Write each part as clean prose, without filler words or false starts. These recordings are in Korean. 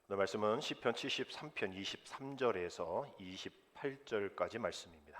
오늘 말씀은 시편 73편 23절에서 28절까지 말씀입니다.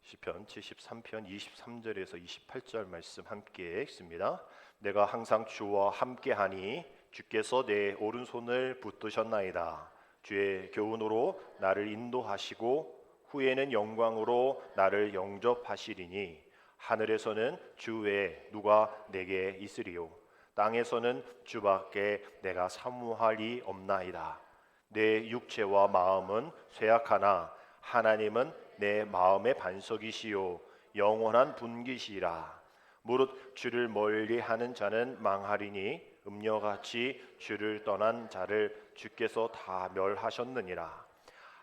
시편 73편 23절에서 28절 말씀 함께 읽습니다. 내가 항상 주와 함께하니 주께서 내 오른손을 붙드셨나이다. 주의 교훈으로 나를 인도하시고 후에는 영광으로 나를 영접하시리니 하늘에서는 주 외에 누가 내게 있으리요 땅에서는 주밖에 내가 사모할 이 없나이다. 내 육체와 마음은 쇠약하나 하나님은 내 마음의 반석이시요 영원한 분기시라. 무릇 주를 멀리하는 자는 망하리니 음녀같이 주를 떠난 자를 주께서 다 멸하셨느니라.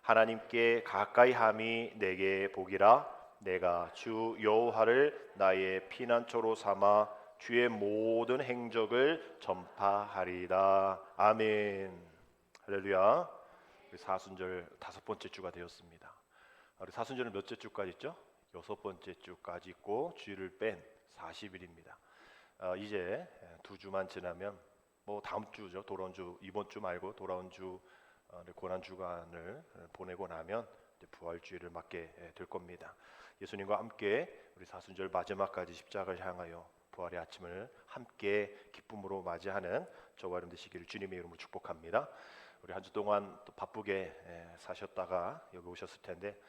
하나님께 가까이함이 내게 복이라. 내가 주 여호와를 나의 피난처로 삼아 주의 모든 행적을 전파하리다. 아멘. 할렐루야. 우리 사순절 5번째 주가 되었습니다. 우리 사순절은 몇째 주까지 있죠? 6번째 주까지 있고 주일을 뺀 40일입니다. 이제 2주만 지나면 다음 주죠. 돌아온 주, 이번 주 말고 돌아온 주 고난 주간을 보내고 나면 이제 부활주일을 맞게 될 겁니다. 예수님과 함께 우리 사순절 마지막까지 십자가를 향하여 부활의 아침을 함께 기쁨으로 맞이하는 저와 여러분 되시기를 주님의 이름으로 축복합니다. 우리 한 주 동안 또 바쁘게 사셨다가 여기 오셨을 텐데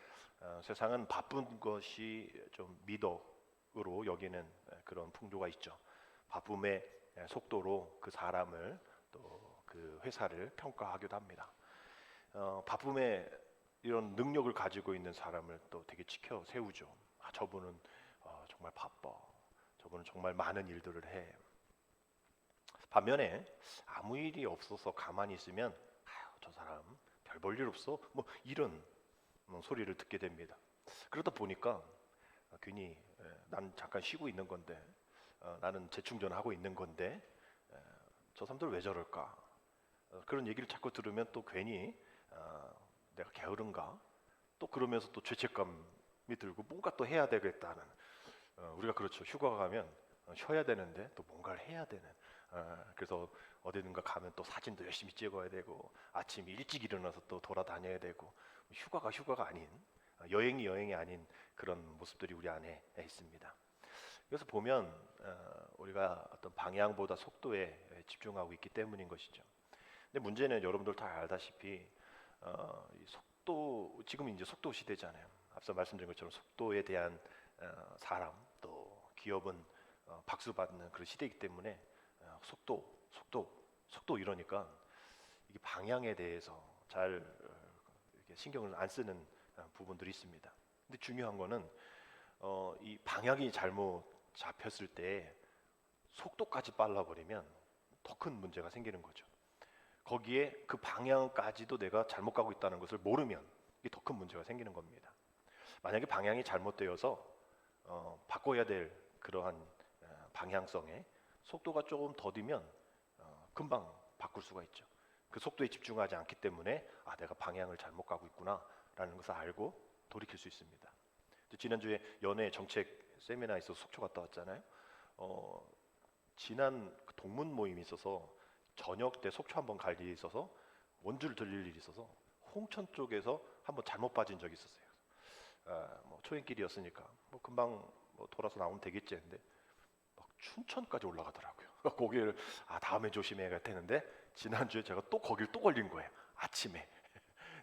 세상은 바쁜 것이 좀 미덕으로 여기는 그런 풍조가 있죠. 바쁨의 속도로 그 사람을 또 그 회사를 평가하기도 합니다. 바쁨의 이런 능력을 가지고 있는 사람을 또 되게 지켜 세우죠. 저분은 정말 바빠. 저분은 정말 많은 일들을 해. 반면에 아무 일이 없어서 가만히 있으면 저 사람 별 볼 일 없어. 이런 소리를 듣게 됩니다. 그러다 보니까 괜히 난 잠깐 쉬고 있는 건데 나는 재충전하고 있는 건데 저 사람들 왜 저럴까? 그런 얘기를 자꾸 들으면 또 괜히 내가 게으른가? 또 그러면서 또 죄책감이 들고 뭔가 또 해야 되겠다는 우리가 그렇죠. 휴가 가면 쉬어야 되는데 또 뭔가를 해야 되는 그래서 어디든가 가면 또 사진도 열심히 찍어야 되고 아침 일찍 일어나서 또 돌아다녀야 되고 휴가가 아닌 여행이 아닌 그런 모습들이 우리 안에 있습니다. 그래서 보면 우리가 어떤 방향보다 속도에 집중하고 있기 때문인 것이죠. 근데 문제는 여러분들 다 알다시피 이 속도 지금 이제 속도 시대잖아요. 앞서 말씀드린 것처럼 속도에 대한 사람 또 기업은 박수 받는 그런 시대이기 때문에 속도 이러니까 이게 방향에 대해서 잘 이렇게 신경을 안 쓰는 부분들이 있습니다. 근데 중요한 거는 이 방향이 잘못 잡혔을 때 속도까지 빨라버리면 더 큰 문제가 생기는 거죠. 거기에 그 방향까지도 내가 잘못 가고 있다는 것을 모르면 이게 더 큰 문제가 생기는 겁니다. 만약에 방향이 잘못되어서 바꿔야 될 그러한 방향성에 속도가 조금 더디면 금방 바꿀 수가 있죠. 그 속도에 집중하지 않기 때문에 내가 방향을 잘못 가고 있구나라는 것을 알고 돌이킬 수 있습니다. 지난주에 연애 정책 세미나에서 속초 갔다 왔잖아요. 지난 동문 모임이 있어서 저녁 때 속초 한번 갈 일이 있어서 원주를 들릴 일이 있어서 홍천 쪽에서 한번 잘못 빠진 적이 있었어요. 초행길이었으니까 금방 돌아서 나오면 되겠지 했는데 막 춘천까지 올라가더라고요. 거기를 다음에 조심해야 되는데 지난주에 제가 또 거길 또 걸린 거예요. 아침에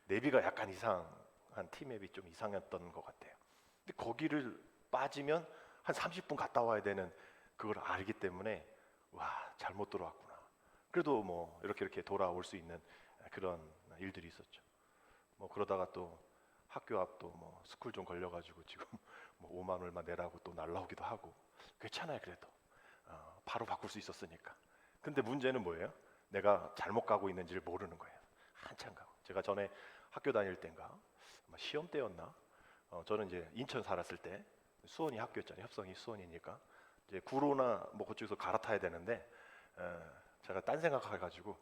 내비가 약간 이상한 티맵이 좀 이상했던 것 같아요. 근데 거기를 빠지면 한 30분 갔다 와야 되는 그걸 알기 때문에 잘못 들어왔구나. 그래도 이렇게 돌아올 수 있는 그런 일들이 있었죠. 그러다가 또 학교 앞도 스쿨 좀 걸려가지고 지금 5만 얼마 내라고 또 날라오기도 하고 괜찮아요. 그래도 바로 바꿀 수 있었으니까. 근데 문제는 뭐예요? 내가 잘못 가고 있는지를 모르는 거예요. 한참 가고. 제가 전에 학교 다닐 때인가 아마 시험 때였나? 저는 이제 인천 살았을 때 수원이 학교였잖아요. 협성이 수원이니까 이제 구로나 그쪽에서 갈아타야 되는데 제가 딴 생각해가지고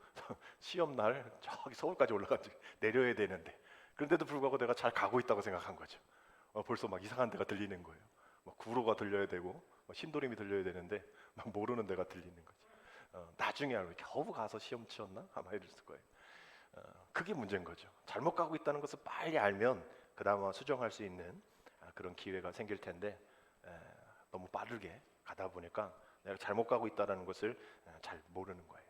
시험 날 저기 서울까지 올라가지고 내려야 되는데 그런데도 불구하고 내가 잘 가고 있다고 생각한 거죠. 벌써 막 이상한 데가 들리는 거예요. 구로가 들려야 되고 신도림이 들려야 되는데 모르는 데가 들리는 거죠. 나중에 알고 겨우 가서 시험 치었나? 아마 이랬을 거예요. 그게 문제인 거죠. 잘못 가고 있다는 것을 빨리 알면 그 다음 수정할 수 있는 그런 기회가 생길 텐데 너무 빠르게 가다 보니까 내가 잘못 가고 있다는 것을 잘 모르는 거예요.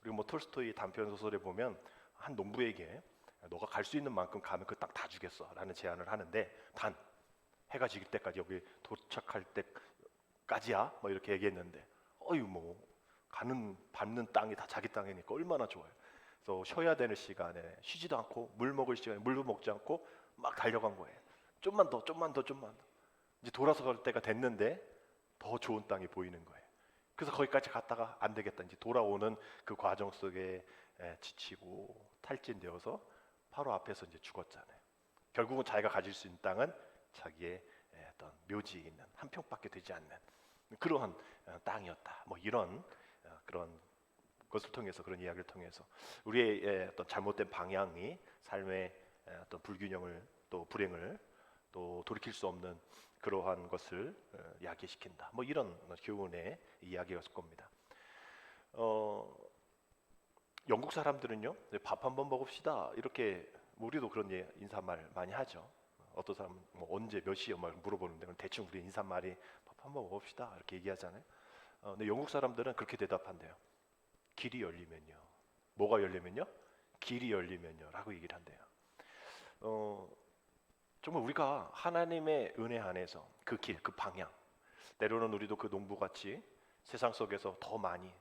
그리고 뭐 톨스토이 단편 소설에 보면 한 농부에게 너가 갈 수 있는 만큼 가면 그 땅 다 주겠어라는 제안을 하는데 단 해가 지길 때까지 여기 도착할 때까지야 뭐 이렇게 얘기했는데 어유 뭐 가는 밟는 땅이 다 자기 땅이니까 얼마나 좋아요. 그래서 쉬어야 되는 시간에 쉬지도 않고 물 먹을 시간에 물도 먹지 않고 막 달려간 거예요. 좀만 더, 좀만 더, 좀만 더. 이제 돌아서 갈 때가 됐는데 더 좋은 땅이 보이는 거예요. 그래서 거기까지 갔다가 안 되겠다. 이제 돌아오는 그 과정 속에 지치고 탈진되어서 바로 앞에서 이제 죽었잖아요. 결국은 자기가 가질 수 있는 땅은 자기의 어떤 묘지에 있는 한 평밖에 되지 않는 그러한 땅이었다. 뭐 이런 그런 것을 통해서 그런 이야기를 통해서 우리의 어떤 잘못된 방향이 삶의 어떤 불균형을 또 불행을 또 돌이킬 수 없는 그러한 것을 야기시킨다. 뭐 이런 교훈의 이야기였을 겁니다. 영국 사람들은요, 밥 한번 먹읍시다 이렇게 우리도 그런 인사말 많이 하죠. 어떤 사람은 뭐 언제 몇 시에 막 물어보는데 대충 우리 인사말이 밥 한번 먹읍시다 이렇게 얘기하잖아요. 근데 영국 사람들은 그렇게 대답한대요. 길이 열리면요. 뭐가 열리면요? 길이 열리면요라고 얘기를 한대요. 정말 우리가 하나님의 은혜 안에서 그 길, 그 방향 때로는 우리도 그 농부같이 세상 속에서 더 많이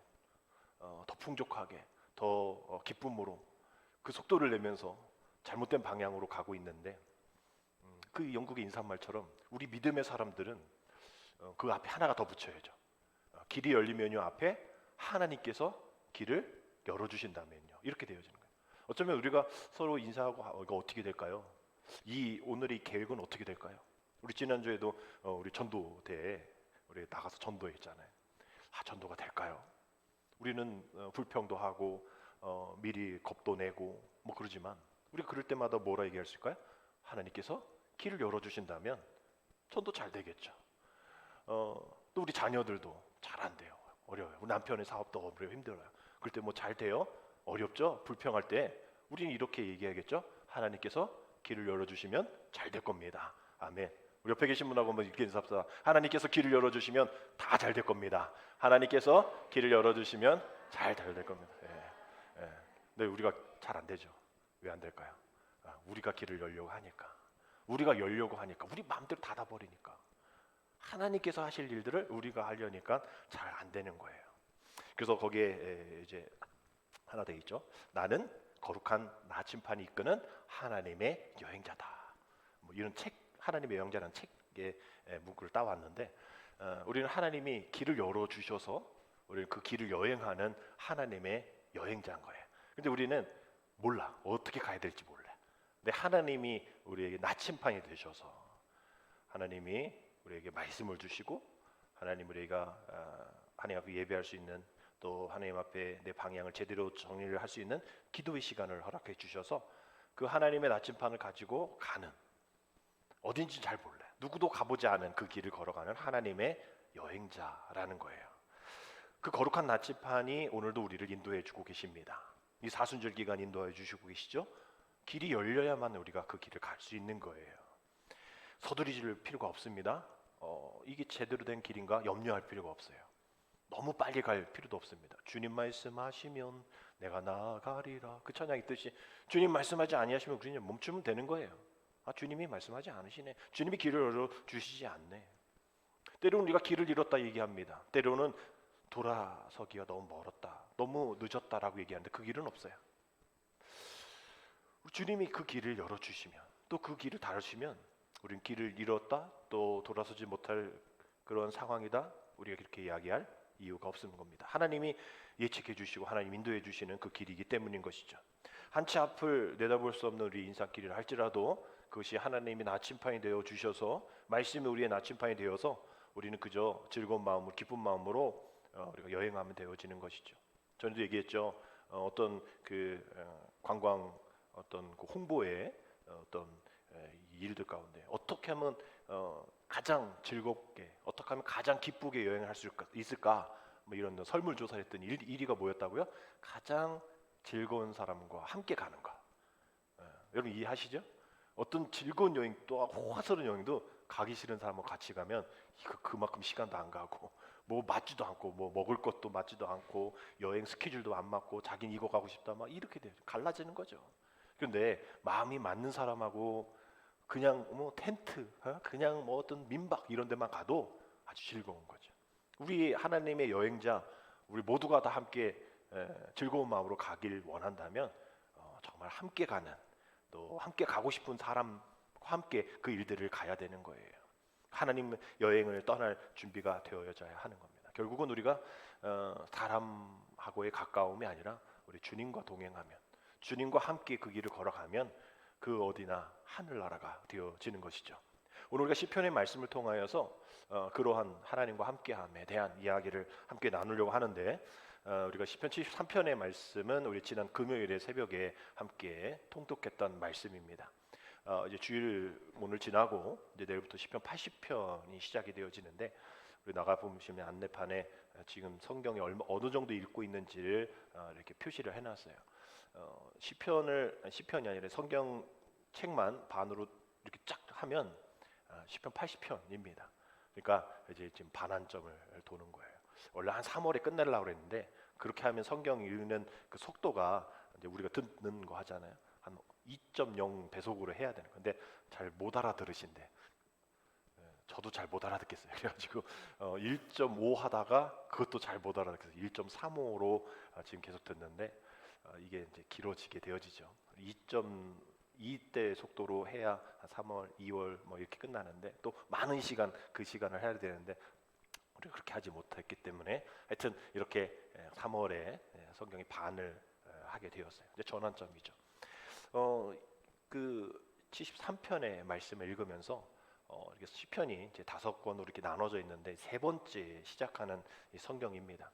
더 풍족하게 더 기쁨으로 그 속도를 내면서 잘못된 방향으로 가고 있는데 그 영국의 인사말처럼 우리 믿음의 사람들은 그 앞에 하나가 더 붙여야죠. 길이 열리면요 앞에 하나님께서 길을 열어주신다면요 이렇게 되어지는 거예요. 어쩌면 우리가 서로 인사하고 이거 어떻게 될까요? 오늘의 계획은 어떻게 될까요? 우리 지난주에도 우리 전도대에 우리 나가서 전도했잖아요. 전도가 될까요? 우리는 불평도 하고 미리 겁도 내고 뭐 그러지만 우리가 그럴 때마다 뭐라 얘기할 수 있을까요? 하나님께서 길을 열어주신다면 전도 잘 되겠죠. 또 우리 자녀들도 잘 안 돼요. 어려워요. 우리 남편의 사업도 어려워요. 힘들어요. 그럴 때 뭐 잘 돼요? 어렵죠? 불평할 때 우리는 이렇게 얘기하겠죠? 하나님께서 길을 열어주시면 잘 될 겁니다. 아멘. 우리 옆에 계신 분하고 한번 이렇게 인사합시다. 하나님께서 길을 열어주시면 다 잘 될 겁니다. 하나님께서 길을 열어주시면 잘 될 겁니다. 근데 우리가 잘 안 되죠. 왜 안 될까요? 우리가 길을 열려고 하니까. 우리가 열려고 하니까. 우리 마음대로 닫아버리니까. 하나님께서 하실 일들을 우리가 하려니까 잘 안 되는 거예요. 그래서 거기에 이제 하나 돼 있죠. 나는 거룩한 나침판이 이끄는 하나님의 여행자다. 뭐 이런 책, 하나님의 여행자라는 책의 문구를 따왔는데 우리는 하나님이 길을 열어 주셔서 우리는 그 길을 여행하는 하나님의 여행자인 거예요. 근데 우리는 몰라. 어떻게 가야 될지 몰라. 근데 하나님이 우리에게 나침판이 되셔서 하나님이 우리에게 말씀을 주시고 하나님 우리가 하나님 앞에 예배할 수 있는 또 하나님 앞에 내 방향을 제대로 정리를 할 수 있는 기도의 시간을 허락해 주셔서 그 하나님의 나침판을 가지고 가는 어딘지 잘 몰라요. 누구도 가보지 않은 그 길을 걸어가는 하나님의 여행자라는 거예요. 그 거룩한 나침판이 오늘도 우리를 인도해 주고 계십니다. 이 사순절 기간 인도해 주시고 계시죠? 길이 열려야만 우리가 그 길을 갈 수 있는 거예요. 서두르질 필요가 없습니다. 이게 제대로 된 길인가 염려할 필요가 없어요. 너무 빨리 갈 필요도 없습니다. 주님 말씀하시면 내가 나아가리라. 그 찬양 있듯이 주님 말씀하지 아니하시면 그냥 멈추면 되는 거예요. 주님이 말씀하지 않으시네. 주님이 길을 열어주시지 않네. 때로는 우리가 길을 잃었다 얘기합니다. 때로는 돌아서기가 너무 멀었다. 너무 늦었다라고 얘기하는데 그 길은 없어요. 주님이 그 길을 열어주시면 또 그 길을 닫으시면 우리는 길을 잃었다 또 돌아서지 못할 그런 상황이다. 우리가 그렇게 이야기할 이유가 없는 겁니다. 하나님이 예측해 주시고 하나님 인도해 주시는 그 길이기 때문인 것이죠. 한 치 앞을 내다볼 수 없는 우리 인생길을 할지라도 그것이 하나님이 나침판이 되어 주셔서 말씀이 우리의 나침판이 되어서 우리는 그저 즐거운 마음으로 기쁜 마음으로 우리가 여행하면 되어지는 것이죠. 전에도 얘기했죠. 어떤 그 관광 어떤 그 홍보의 어떤 일들 가운데 어떻게 하면 가장 즐겁게 어떻게 하면 가장 기쁘게 여행을 할 수 있을까 뭐 이런 설문조사를 했더니 1위가 뭐였다고요? 가장 즐거운 사람과 함께 가는 거. 여러분 이해하시죠? 어떤 즐거운 여행 또 호화스러운 여행도 가기 싫은 사람하고 같이 가면 이거 그만큼 시간도 안 가고 뭐 맞지도 않고 뭐 먹을 것도 맞지도 않고 여행 스케줄도 안 맞고 자기는 이거 가고 싶다 막 이렇게 돼요. 갈라지는 거죠. 그런데 마음이 맞는 사람하고 그냥 뭐 텐트, 그냥 뭐 어떤 민박 이런 데만 가도 아주 즐거운 거죠. 우리 하나님의 여행자, 우리 모두가 다 함께 즐거운 마음으로 가길 원한다면 정말 함께 가는, 또 함께 가고 싶은 사람과 함께 그 일들을 가야 되는 거예요. 하나님 여행을 떠날 준비가 되어져야 하는 겁니다. 결국은 우리가 사람하고의 가까움이 아니라 우리 주님과 동행하면, 주님과 함께 그 길을 걸어가면 그 어디나 하늘나라가 되어지는 것이죠. 오늘 우리가 시편의 말씀을 통하여서 그러한 하나님과 함께함에 대한 이야기를 함께 나누려고 하는데, 우리가 시편 73편의 말씀은 우리 지난 금요일에 새벽에 함께 통독했던 말씀입니다. 이제 주일 오늘 지나고 이제 내일부터 시편 80편이 시작이 되어지는데, 우리 나가 보시면 안내판에 지금 성경이 어느 정도 읽고 있는지를 이렇게 표시를 해놨어요. 시편이 아니라 성경 책만 반으로 이렇게 쫙 하면 시편 80편입니다. 그러니까 이제 지금 반환점을 도는 거예요. 원래 한 3월에 끝내려고 그랬는데 그렇게 하면 성경 읽는 그 속도가 이제 우리가 듣는 거 하잖아요. 한 2.0 배속으로 해야 되는 건데 잘 못 알아들으신대. 저도 잘 못 알아듣겠어요. 그래가지고 1.5 하다가 그것도 잘 못 알아듣겠어요. 1.35로 지금 계속 듣는데 이게 이제 길어지게 되어지죠. 2.2대 속도로 해야 3월, 2월 뭐 이렇게 끝나는데 또 많은 시간 그 시간을 해야 되는데 우리가 그렇게 하지 못했기 때문에 하여튼 이렇게 3월에 성경이 반을 하게 되었어요. 이제 전환점이죠. 그 73편의 말씀을 읽으면서 이렇게 시편이 이제 5권으로 이렇게 나눠져 있는데 세 번째 시작하는 이 성경입니다.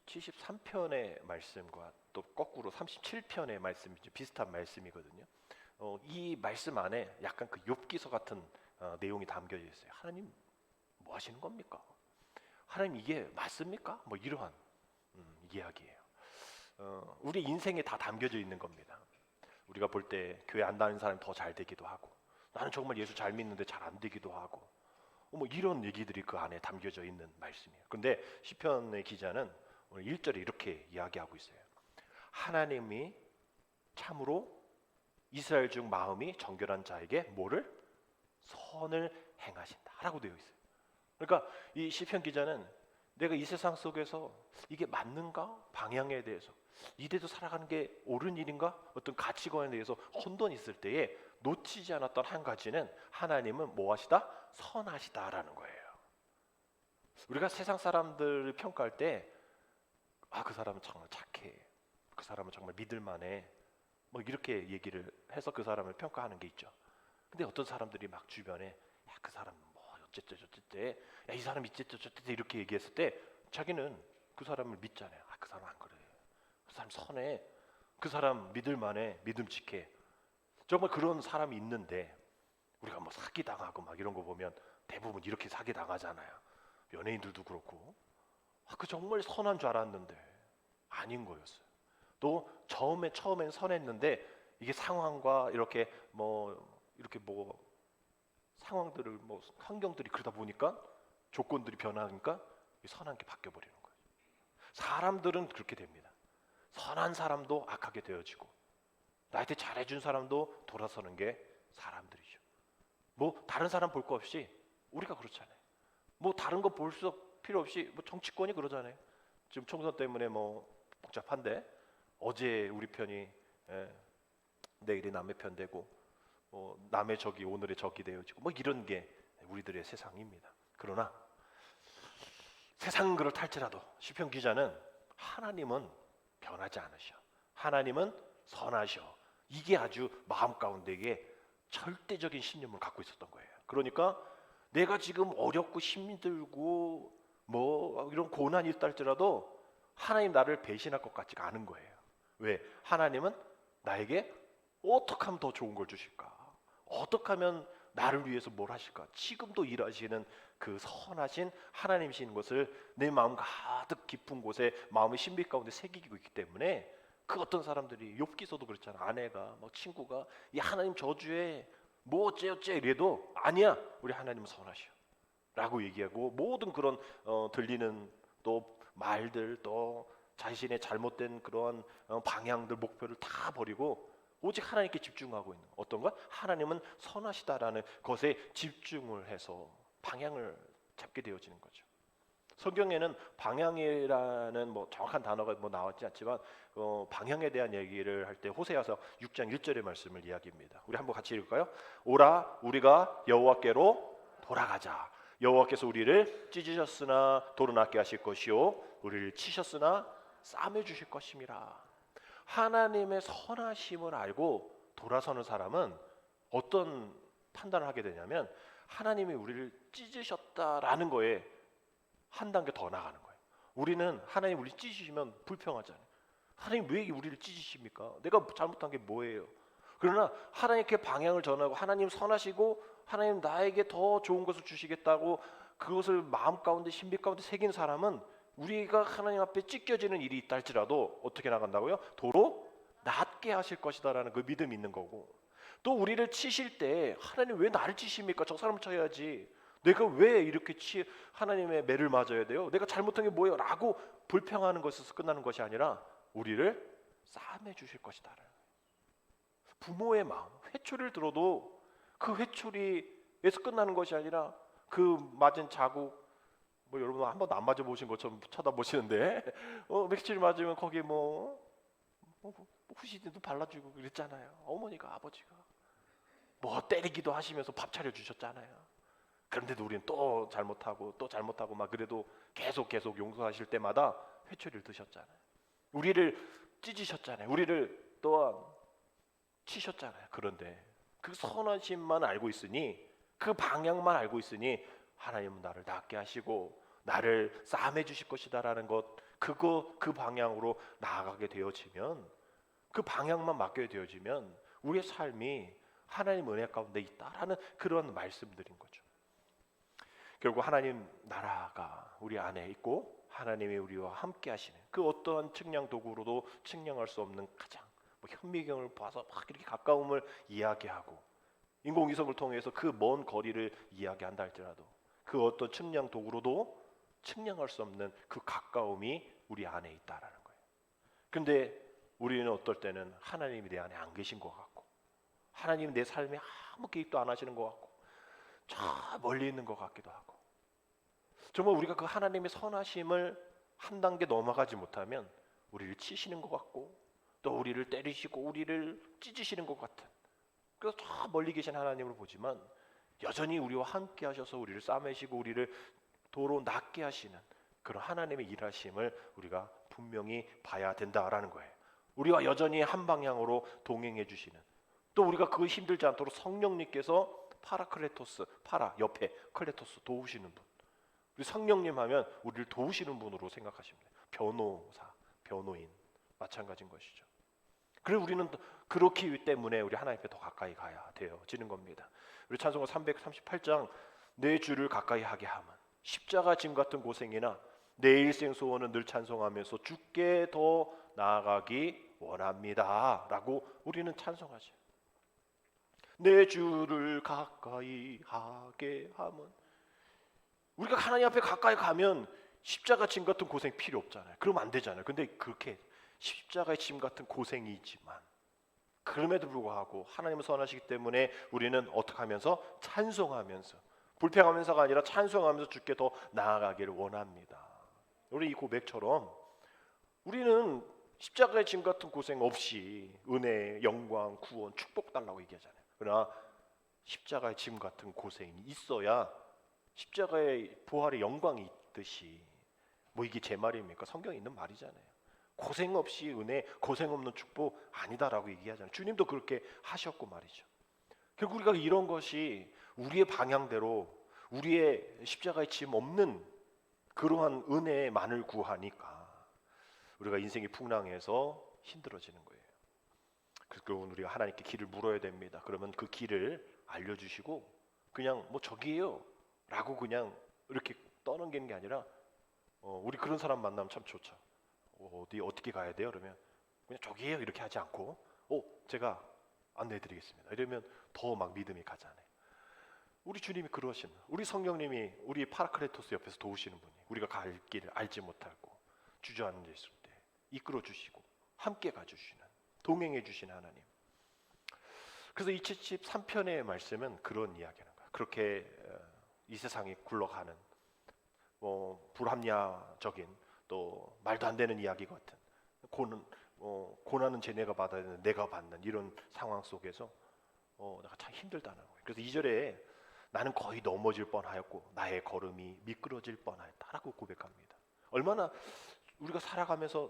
73편의 말씀과 또 거꾸로 37편의 말씀이 비슷한 말씀이거든요. 이 말씀 안에 약간 그 욥기서 같은 내용이 담겨져 있어요. 하나님 뭐 하시는 겁니까? 하나님 이게 맞습니까? 뭐 이러한 이야기예요. 우리 인생에 다 담겨져 있는 겁니다. 우리가 볼 때 교회 안 다니는 사람이 더 잘 되기도 하고, 나는 정말 예수 잘 믿는데 잘 안 되기도 하고, 뭐 이런 얘기들이 그 안에 담겨져 있는 말씀이에요. 근데 시편의 기자는 오늘 1절에 이렇게 이야기하고 있어요. 하나님이 참으로 이스라엘 중 마음이 정결한 자에게 뭐를? 선을 행하신다라고 되어 있어요. 그러니까 이 시편 기자는 내가 이 세상 속에서 이게 맞는가? 방향에 대해서 이대로 살아가는 게 옳은 일인가? 어떤 가치관에 대해서 혼돈이 있을 때에 놓치지 않았던 한 가지는 하나님은 뭐 하시다? 선하시다라는 거예요. 우리가 세상 사람들을 평가할 때 그 사람은 정말 착해, 그 사람은 정말 믿을만해, 뭐 이렇게 얘기를 해서 그 사람을 평가하는 게 있죠. 근데 어떤 사람들이 막 주변에 그 사람 뭐 어쨌대 저쨌대, 이 사람 이쨌대 저쨌대 이렇게 얘기했을 때 자기는 그 사람을 믿잖아요. 그 사람 안 그래, 그 사람 선해, 그 사람 믿을만해, 믿음직해. 정말 그런 사람이 있는데 우리가 뭐 사기 당하고 막 이런 거 보면 대부분 이렇게 사기 당하잖아요. 연예인들도 그렇고. 그 정말 선한 줄 알았는데 아닌 거였어요. 또 처음엔 선했는데 이게 상황과 이렇게 뭐 상황들을 뭐 환경들이 그러다 보니까 조건들이 변하니까 선한 게 바뀌어 버리는 거예요. 사람들은 그렇게 됩니다. 선한 사람도 악하게 되어지고 나한테 잘해준 사람도 돌아서는 게 사람들이죠. 뭐 다른 사람 볼 거 없이 우리가 그렇잖아요. 뭐 다른 거 볼 필요 없이 뭐 정치권이 그러잖아요. 지금 총선 때문에 뭐 복잡한데 어제 우리 편이 내일이 남의 편 되고 남의 적이 오늘의 적이 되어지고 뭐 이런 게 우리들의 세상입니다. 그러나 세상은 그렇할지라도 시편 기자는 하나님은 변하지 않으셔. 하나님은 선하셔. 이게 아주 마음 가운데에 절대적인 신념을 갖고 있었던 거예요. 그러니까 내가 지금 어렵고 힘들고 뭐 이런 고난이 있다 할지라도 하나님 나를 배신할 것 같지가 않은 거예요. 왜? 하나님은 나에게 어떻게 하면 더 좋은 걸 주실까? 어떻게 하면 나를 위해서 뭘 하실까? 지금도 일하시는 그 선하신 하나님이신 것을 내 마음 가득 깊은 곳에 마음의 신비 가운데 새기고 있기 때문에 그 어떤 사람들이 욥기서도 그렇잖아. 아내가 뭐 친구가 이 하나님 저주에 뭐 어째 이래도 아니야. 우리 하나님은 선하셔. 라고 얘기하고 모든 그런 들리는 또 말들 또 자신의 잘못된 그런 방향들 목표를 다 버리고 오직 하나님께 집중하고 있는 어떤 것? 하나님은 선하시다라는 것에 집중을 해서 방향을 잡게 되어지는 거죠. 성경에는 방향이라는 뭐 정확한 단어가 뭐 나왔지 않지만 방향에 대한 얘기를 할 때 호세아서 6장 1절의 말씀을 이야기합니다. 우리 한번 같이 읽을까요? 오라 우리가 여호와께로 돌아가자. 여호와께서 우리를 찢으셨으나 돌을 낫게 하실 것이요 우리를 치셨으나 싸매 주실 것임이라. 하나님의 선하심을 알고 돌아서는 사람은 어떤 판단을 하게 되냐면 하나님이 우리를 찢으셨다라는 거에 한 단계 더 나가는 거예요. 우리는 하나님 우리 찢으시면 불평하잖아요. 하나님 왜 우리를 찢으십니까? 내가 잘못한 게 뭐예요? 그러나 하나님께 방향을 전하고 하나님 선하시고 하나님 나에게 더 좋은 것을 주시겠다고 그것을 마음 가운데 신비 가운데 새긴 사람은 우리가 하나님 앞에 찢겨지는 일이 있다 할지라도 어떻게 나간다고요? 도로 낫게 하실 것이다라는 그 믿음이 있는 거고, 또 우리를 치실 때 하나님 왜 나를 치십니까? 저 사람 쳐야지. 내가 왜 이렇게 하나님의 매를 맞아야 돼요? 내가 잘못한 게 뭐예요? 라고 불평하는 것에서 끝나는 것이 아니라 우리를 싸매 주실 것이다. 부모의 마음, 회초리를 들어도 그 회초리에서 끝나는 것이 아니라 그 맞은 자국, 뭐 여러분 한 번도 안 맞아 보신 것처럼 쳐다보시는데 회초리 맞으면 거기에 뭐 후시딘도 발라주고 그랬잖아요. 어머니가 아버지가 뭐 때리기도 하시면서 밥 차려 주셨잖아요. 그런데도 우리는 또 잘못하고 막 그래도 계속 용서하실 때마다 회초리를 드셨잖아요. 우리를 찢으셨잖아요. 우리를 또한 치셨잖아요. 그런데 그 선하심만 알고 있으니 그 방향만 알고 있으니 하나님은 나를 낫게 하시고 나를 싸매 주실 것이다라는 것, 그 방향으로 나아가게 되어지면, 그 방향만 맡게 되어지면 우리의 삶이 하나님 은혜 가운데 있다라는 그런 말씀들인 거죠. 결국 하나님 나라가 우리 안에 있고 하나님이 우리와 함께 하시는 그 어떠한 측량 도구로도 측량할 수 없는 가장 현미경을 봐서 막 이렇게 가까움을 이야기하고 인공위성을 통해서 그 먼 거리를 이야기한다 할지라도 그 어떤 측량 도구로도 측량할 수 없는 그 가까움이 우리 안에 있다라는 거예요. 근데 우리는 어떨 때는 하나님이 내 안에 안 계신 것 같고 하나님 내 삶에 아무 개입도 안 하시는 것 같고 저 멀리 있는 것 같기도 하고, 정말 우리가 그 하나님의 선하심을 한 단계 넘어가지 못하면 우리를 치시는 것 같고 또 우리를 때리시고 우리를 찢으시는 것 같은, 그래서 저 멀리 계신 하나님을 보지만 여전히 우리와 함께 하셔서 우리를 싸매시고 우리를 도로 낫게 하시는 그런 하나님의 일하심을 우리가 분명히 봐야 된다라는 거예요. 우리와 여전히 한 방향으로 동행해 주시는, 또 우리가 그거 힘들지 않도록 성령님께서 파라클레토스, 파라 옆에 클레토스 도우시는 분, 우리 성령님 하면 우리를 도우시는 분으로 생각하시면 돼요. 변호사, 변호인 마찬가지인 것이죠. 그래서 우리는 그렇기 때문에 우리 하나님께 더 가까이 가야 되어지는 겁니다. 우리 찬송가 338장 내 주를 가까이 하게 함은 십자가 짐 같은 고생이나 내 일생 소원은 늘 찬송하면서 주께 더 나아가기 원합니다 라고 우리는 찬송하죠. 내 주를 가까이 하게 함은, 우리가 하나님 앞에 가까이 가면 십자가 짐 같은 고생 필요 없잖아요. 그러면 안 되잖아요. 근데 그렇게 십자가의 짐 같은 고생이 있지만 그럼에도 불구하고 하나님은 선하시기 때문에 우리는 어떻게 하면서 찬송하면서, 불평하면서가 아니라 찬송하면서 주께 더 나아가기를 원합니다. 우리 이 고백처럼 우리는 십자가의 짐 같은 고생 없이 은혜, 영광, 구원, 축복 달라고 얘기하잖아요. 그러나 십자가의 짐 같은 고생이 있어야 십자가의 부활의 영광이 있듯이, 뭐 이게 제 말입니까? 성경에 있는 말이잖아요. 고생 없이 은혜, 고생 없는 축복 아니다라고 얘기하잖아요. 주님도 그렇게 하셨고 말이죠. 결국 우리가 이런 것이 우리의 방향대로 우리의 십자가의 짐 없는 그러한 은혜만을 구하니까 우리가 인생이 풍랑해서 힘들어지는 거예요. 그래서 결국은 우리가 하나님께 길을 물어야 됩니다. 그러면 그 길을 알려주시고 그냥 뭐 저기에요 라고 그냥 이렇게 떠넘기는 게 아니라 우리 그런 사람 만나면 참 좋죠. 어디 어떻게 가야 돼요? 그러면 그냥 저기에요 이렇게 하지 않고 제가 안내해 드리겠습니다. 이러면 더 막 믿음이 가잖아요. 우리 주님이 그러신, 우리 성령님이 우리 파라크레토스 옆에서 도우시는 분이, 우리가 갈 길을 알지 못하고 주저앉아 있을 때 이끌어 주시고 함께 가주시는, 동행해 주시는 하나님. 그래서 이 73편의 말씀은 그런 이야기하는 거야. 그렇게 이 세상이 굴러가는 불합리적인 또 말도 안 되는 이야기 같은 고난은 쟤네가 받아야 되는 내가 받는 이런 상황 속에서 내가 참 힘들다는 거예요. 그래서 2절에 나는 거의 넘어질 뻔하였고 나의 걸음이 미끄러질 뻔하였다라고 고백합니다. 얼마나 우리가 살아가면서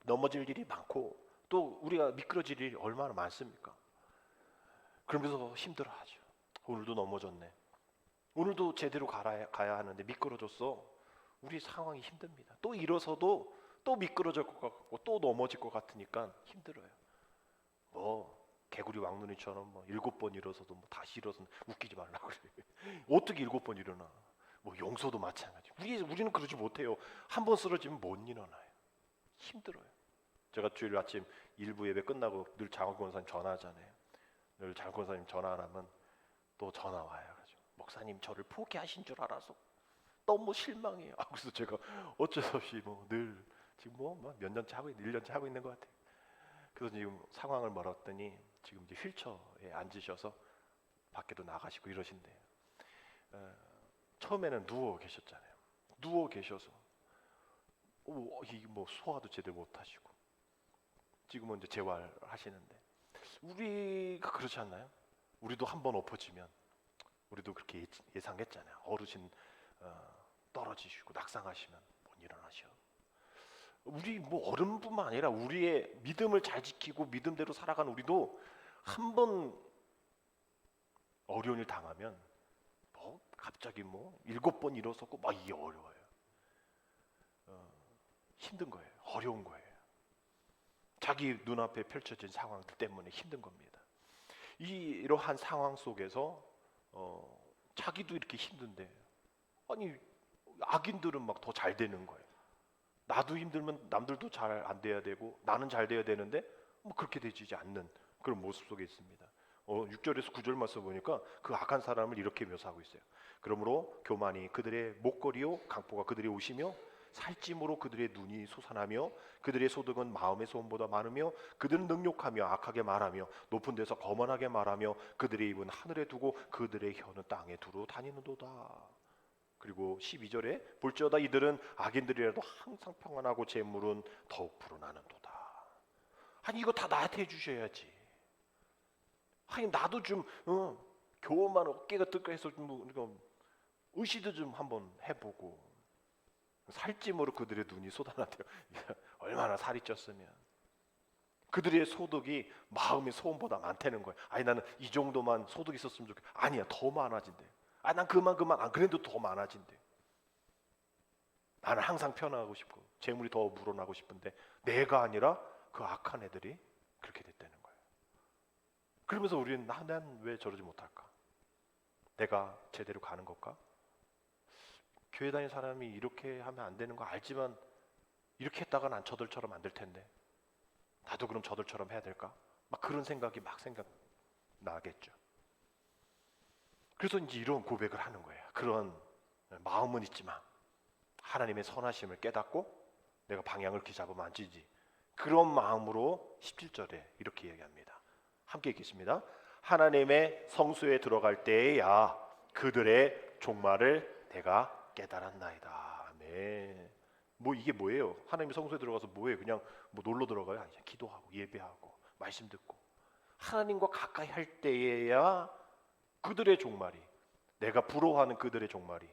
넘어질 일이 많고 또 우리가 미끄러질 일이 얼마나 많습니까? 그러면서 힘들어하죠. 오늘도 넘어졌네. 오늘도 제대로 가야 하는데 미끄러졌어. 우리 상황이 힘듭니다. 또 일어서도 또 미끄러질 것 같고 또 넘어질 것 같으니까 힘들어요. 개구리 왕눈이처럼 7번 일어서도 다시 일어서는 웃기지 말라고 그래. 어떻게 7번 일어나? 용서도 마찬가지. 우리는 그러지 못해요. 한 번 쓰러지면 못 일어나요. 힘들어요. 제가 주일 아침 일부 예배 끝나고 늘 장학권 권사님 전화하잖아요. 늘 장학권 권사님 전화 안 하면 또 전화 와요. 그래서 목사님 저를 포기하신 줄 알아서 너무 실망해요. 그래서 제가 어쩔 수 없이 늘 지금 몇 년째 하고 1년째 하고 있는 것 같아요. 그래서 지금 상황을 말했더니 지금 이제 휠체어에 앉으셔서 밖에도 나가시고 이러신대요. 처음에는 누워 계셨잖아요. 누워 계셔서 소화도 제대로 못 하시고 지금은 이제 재활하시는데 우리가 그렇지 않나요? 우리도 한번 엎어지면 우리도 그렇게 예상했잖아요. 어르신 떨어지시고 낙상하시면 못 일어나셔. 우리 어른뿐만 아니라 우리의 믿음을 잘 지키고 믿음대로 살아가는 우리도 한 번 어려운 일 당하면 갑자기 7번 일어서고 이게 어려워요. 힘든 거예요. 어려운 거예요. 자기 눈앞에 펼쳐진 상황들 때문에 힘든 겁니다. 이러한 상황 속에서 자기도 이렇게 힘든데 악인들은 더 잘 되는 거예요. 나도 힘들면 남들도 잘 안 돼야 되고 나는 잘 돼야 되는데 그렇게 되지 않는 그런 모습 속에 있습니다. 6절에서 9절 말씀 보니까 그 악한 사람을 이렇게 묘사하고 있어요. 그러므로 교만이 그들의 목걸이요 강포가 그들의 옷이며 살찜으로 그들의 눈이 솟아나며 그들의 소득은 마음의 소원보다 많으며 그들은 능욕하며 악하게 말하며 높은 데서 거만하게 말하며 그들의 입은 하늘에 두고 그들의 혀는 땅에 두루 다니는도다. 그리고 12절에 볼지어다 이들은 악인들이라도 항상 평안하고 재물은 더욱 불어나는도다. 이거 다 나한테 해주셔야지. 나도 좀 교만만 어깨가 뜨거해서 좀 의시도 좀 한번 해보고 살찜으로 그들의 눈이 쏟아나대요. 얼마나 살이 쪘으면 그들의 소득이 마음의 소원보다 많다는 거예요. 나는 이 정도만 소득이 있었으면 좋겠어. 아니야, 더 많아진대. 난 그만 안 그래도 더 많아진대. 나는 항상 편하고 싶고 재물이 더 물어나고 싶은데 내가 아니라 그 악한 애들이 그렇게 됐다는 거예요. 그러면서 우리는 난 왜 저러지 못할까? 내가 제대로 가는 걸까? 교회 다니는 사람이 이렇게 하면 안 되는 거 알지만 이렇게 했다가 난 저들처럼 안 될 텐데 나도 그럼 저들처럼 해야 될까? 그런 생각이 생각나겠죠. 그래서 이제 이런 고백을 하는 거예요. 그런 마음은 있지만 하나님의 선하심을 깨닫고 내가 방향을 이렇게 잡으면 안 되지. 그런 마음으로 17절에 이렇게 얘기합니다. 함께 읽겠습니다. 하나님의 성소에 들어갈 때에야 그들의 종말을 내가 깨달았나이다. 아멘. 이게 뭐예요? 하나님의 성소에 들어가서 뭐예요? 그냥 놀러 들어가요? 아니죠. 기도하고 예배하고 말씀 듣고 하나님과 가까이 할 때에야 그들의 종말이, 내가 부러워하는 그들의 종말이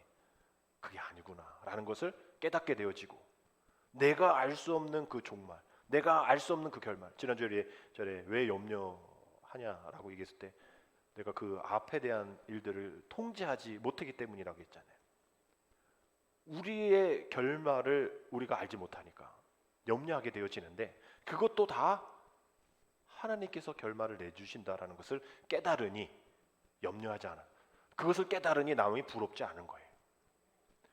그게 아니구나라는 것을 깨닫게 되어지고 내가 알 수 없는 그 종말, 내가 알 수 없는 그 결말. 지난주에 왜 염려하냐라고 얘기했을 때 내가 그 앞에 대한 일들을 통제하지 못하기 때문이라고 했잖아요. 우리의 결말을 우리가 알지 못하니까 염려하게 되어지는데 그것도 다 하나님께서 결말을 내주신다라는 것을 깨달으니 염려하지 않아. 그것을 깨달으니 남이 부럽지 않은 거예요.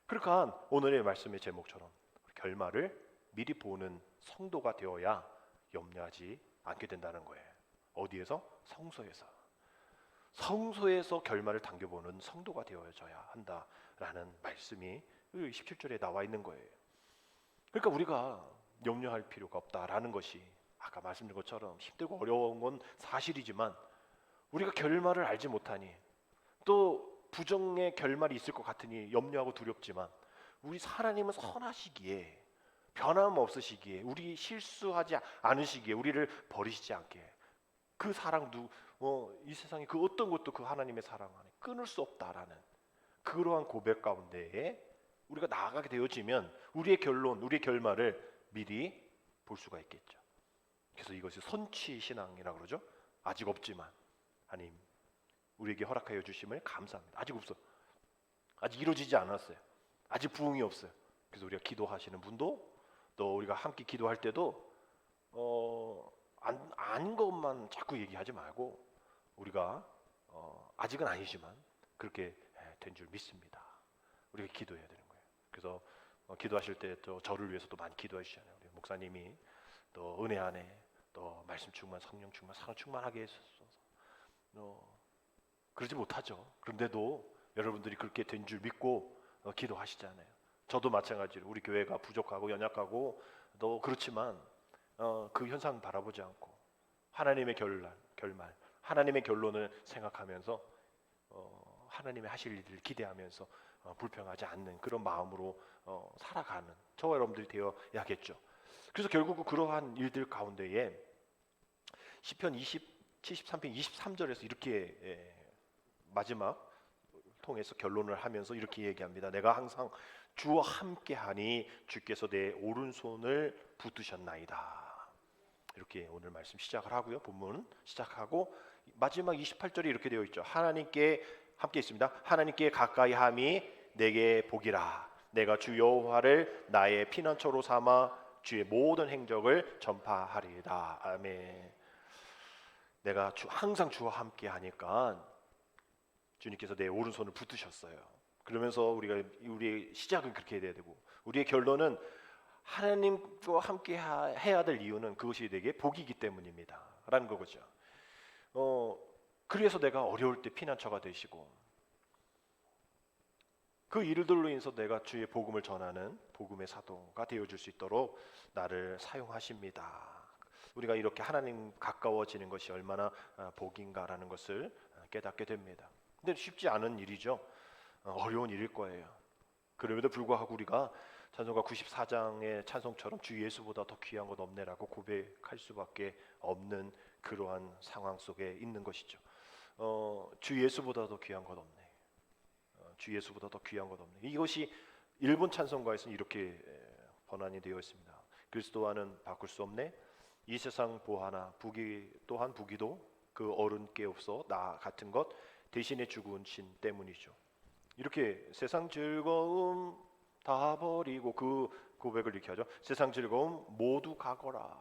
그러니까 오늘의 말씀의 제목처럼 결말을 미리 보는 성도가 되어야 염려하지 않게 된다는 거예요. 어디에서? 성소에서. 성소에서 결말을 당겨보는 성도가 되어져야 한다라는 말씀이 17절에 나와 있는 거예요. 그러니까 우리가 염려할 필요가 없다라는 것이 아까 말씀드린 것처럼 힘들고 어려운 건 사실이지만 우리가 결말을 알지 못하니 또 부정의 결말이 있을 것 같으니 염려하고 두렵지만 우리 하나님은 선하시기에 변함없으시기에 우리 실수하지 않으시기에 우리를 버리시지 않게 그 사랑도 이 세상에 그 어떤 것도 그 하나님의 사랑 안에 끊을 수 없다라는 그러한 고백 가운데에 우리가 나아가게 되어지면 우리의 결론, 우리의 결말을 미리 볼 수가 있겠죠. 그래서 이것이 선취 신앙이라고 그러죠. 아직 없지만 하나님 우리에게 허락하여 주심을 감사합니다. 아직 없어. 아직 이루어지지 않았어요. 아직 부흥이 없어요. 그래서 우리가 기도하시는 분도 또 우리가 함께 기도할 때도 아닌 것만 자꾸 얘기하지 말고 우리가 아직은 아니지만 그렇게 된 줄 믿습니다. 우리가 기도해야 되는 거예요. 그래서 기도하실 때 또 저를 위해서 또 많이 기도해 주시잖아요. 우리 목사님이 또 은혜 안에 또 말씀 충만, 성령 충만, 사랑 충만하게 해주셔서 그러지 못하죠. 그런데도 여러분들이 그렇게 된 줄 믿고 기도하시잖아요. 저도 마찬가지로 우리 교회가 부족하고 연약하고 또 그렇지만 그 현상 바라보지 않고 하나님의 결말, 하나님의 결론을 생각하면서 하나님의 하실 일을 기대하면서 불평하지 않는 그런 마음으로 살아가는 저와 여러분들이 되어야겠죠. 그래서 결국 그러한 일들 가운데에 시편 73편 23절에서 이렇게 마지막 통해서 결론을 하면서 이렇게 얘기합니다. 내가 항상 주와 함께하니 주께서 내 오른손을 붙드셨나이다. 이렇게 오늘 말씀 시작을 하고요. 본문 시작하고 마지막 28절에 이렇게 되어 있죠. 하나님께 함께 있습니다. 하나님께 가까이 함이 내게 복이라. 내가 주 여호와를 나의 피난처로 삼아 주의 모든 행적을 전파하리이다. 아멘. 내가 항상 주와 함께 하니까 주님께서 내 오른손을 붙드셨어요. 그러면서 우리의 시작은 그렇게 해야 되고 우리의 결론은 하나님과 함께 해야 될 이유는 그것이 내게 복이기 때문입니다. 라는 거죠. 그래서 내가 어려울 때 피난처가 되시고 그 일들로 인해서 내가 주의 복음을 전하는 복음의 사도가 되어줄 수 있도록 나를 사용하십니다. 우리가 이렇게 하나님 가까워지는 것이 얼마나 복인가라는 것을 깨닫게 됩니다. 근데 쉽지 않은 일이죠. 어려운 일일 거예요. 그럼에도 불구하고 우리가 찬송가 94장의 찬송처럼 주 예수보다 더 귀한 것 없네라고 고백할 수밖에 없는 그러한 상황 속에 있는 것이죠. 주 예수보다 더 귀한 것 없네. 주 예수보다 더 귀한 것 없네. 이것이 일본 찬송가에서는 이렇게 번안이 되어 있습니다. 그리스도와는 바꿀 수 없네. 이 세상 보하나 또한 부기도 그 어른께 없어 나 같은 것 대신에 죽으신 때문이죠. 이렇게 세상 즐거움 다 버리고 그 고백을 이렇게 하죠. 세상 즐거움 모두 가거라.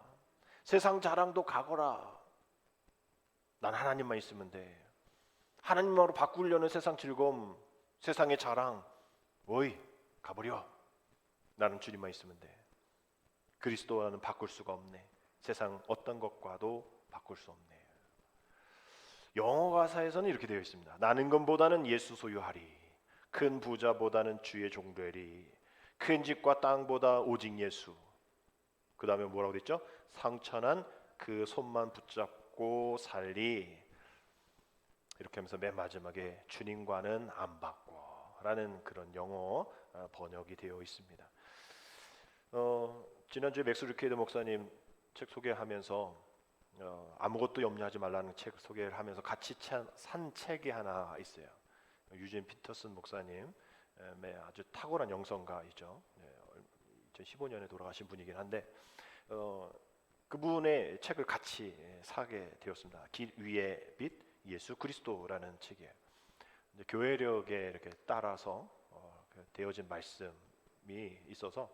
세상 자랑도 가거라. 난 하나님만 있으면 돼. 하나님으로 바꾸려는 세상 즐거움, 세상의 자랑, 어이 가버려. 나는 주님만 있으면 돼. 그리스도와는 바꿀 수가 없네. 세상 어떤 것과도 바꿀 수 없네. 영어 가사에서는 이렇게 되어 있습니다. 나는 것보다는 예수 소유하리. 큰 부자보다는 주의 종되리. 큰 집과 땅보다 오직 예수. 그 다음에 뭐라고 됐죠? 상처난 그 손만 붙잡고 살리. 이렇게 하면서 맨 마지막에 주님과는 안 바꿔 라는 그런 영어 번역이 되어 있습니다. 지난주에 맥스 루케이드 목사님 책 소개하면서 아무것도 염려하지 말라는 책 소개를 하면서 같이 산 책이 하나 있어요. 유진 피터슨 목사님 아주 탁월한 영성가이죠. 2015년에 돌아가신 분이긴 한데 그분의 책을 같이 사게 되었습니다. 길 위의 빛 예수 그리스도라는 책이에요. 교회력에 이렇게 따라서 되어진 말씀이 있어서